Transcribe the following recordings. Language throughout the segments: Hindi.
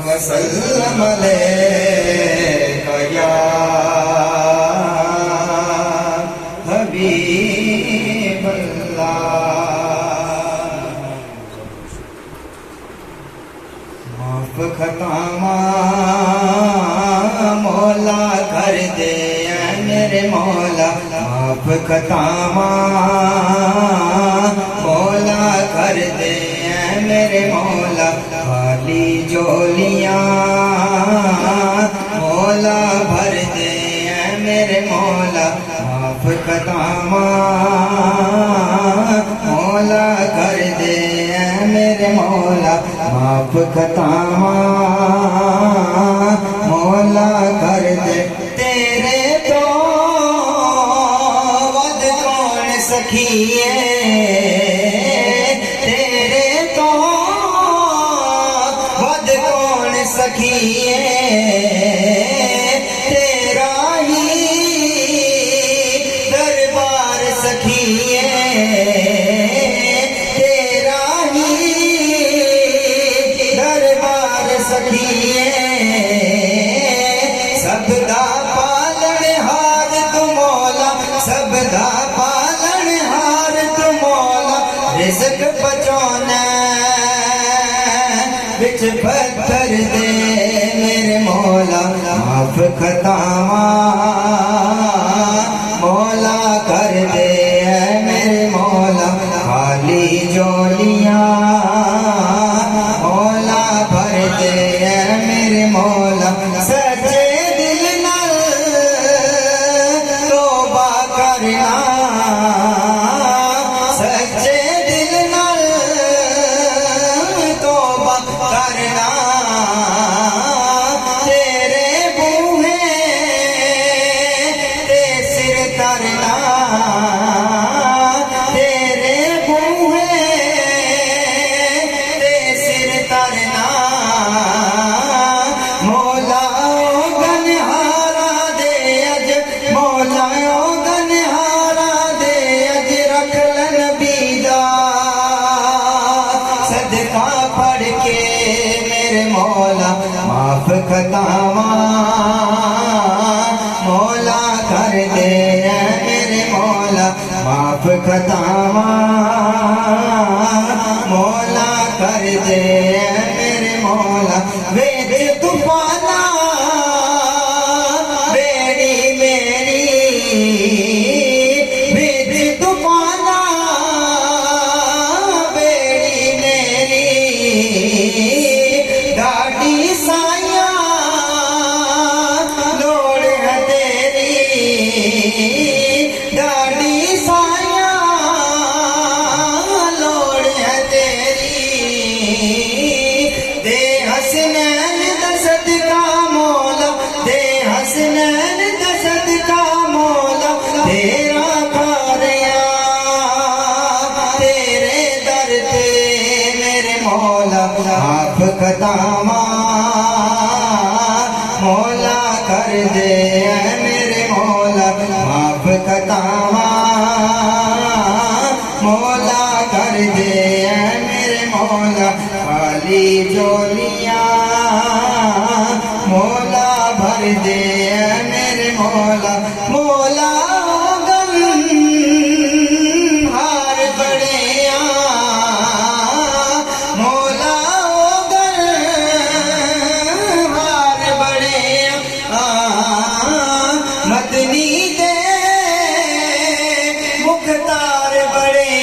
वसल्लम अलैका या हबीबल्लाह। माफ खतामा मौला कर दे मेरे मौला, माफ खतामा मौला कर दे मेरे मौला। खाली झोलियाँ मौला भर दे मेरे मौला, माफ खतामा मौला कर दे मेरे मौला, माफ खतामा मौला कर दे। तेरे तो वद कौन सखिए, तेरे तो वद कौन सखिए, तेरा ही दरबार सखिए, तेरा ही दरबार सखिए। सबदा पालन हार तू मौला, सबदा पालन हार तू मौला। रिज़्क़ बचाना बिच पत्थर दे मेरे मौला, माफ खतामा मौला कर दे मेरे मौला। खाली झोलियाँ मौला भर दे मेरे मौला। सच्चे दिल नाल तौबा करना, सच्चे दिल नाल तौबा करना। तेरे बूहे ते सिर तरना, तेरे बूहे ते सिर तरना। मौला गनहारा दे अज, मौला गनहारा दे अज। रख लन बीदा सदका पढ़ के मेरे मौला, माफ खतामा मौला कर दे मेरे मौला, माफ खतामा मौला कर दे मेरे मौला। वेद तूफाना बेड़ी मेरी, वेद तूफाना बेड़ी मेरी। गाड़ी साया लोड़ है तेरी, गाड़ी साया लोड़ है तेरी। दे हसनैन दा सदका मौला, दे हसनैन दा सदका मौला। तेरा कारया तेरे दर ते मेरे मौला, माफ खतामा मौला कर दे मेरे मौला, माफ खतामा मौला कर दे मेरे मौला। खाली झोलियाँ मौला भर दे मेरे मौला। मौला हार बड़े मौला हार बड़े मदनी दे मुख्तार बड़े,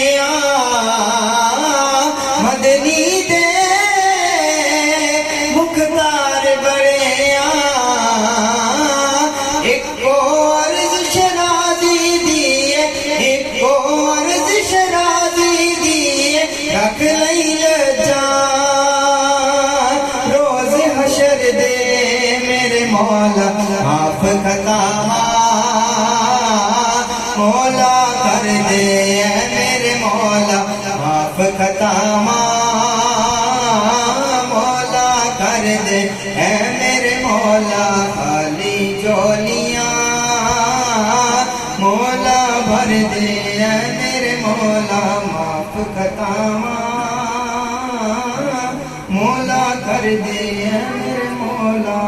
मदनी दे मुख्तार बड़े। इको अर्ज़ शराज़ी दिए, इको अर्ज़ शराज़ी दिए। रख लई लजा रोज़ हशर दे मेरे मौला, माफ खतामा मौला कर दे मेरे मौला, माफ खतामा मौला कर दे मेरे मौला। खाली झोलियाँ मौला भर दे मेरे मौला, माफ खतामा मौला कर दे मेरे मौला।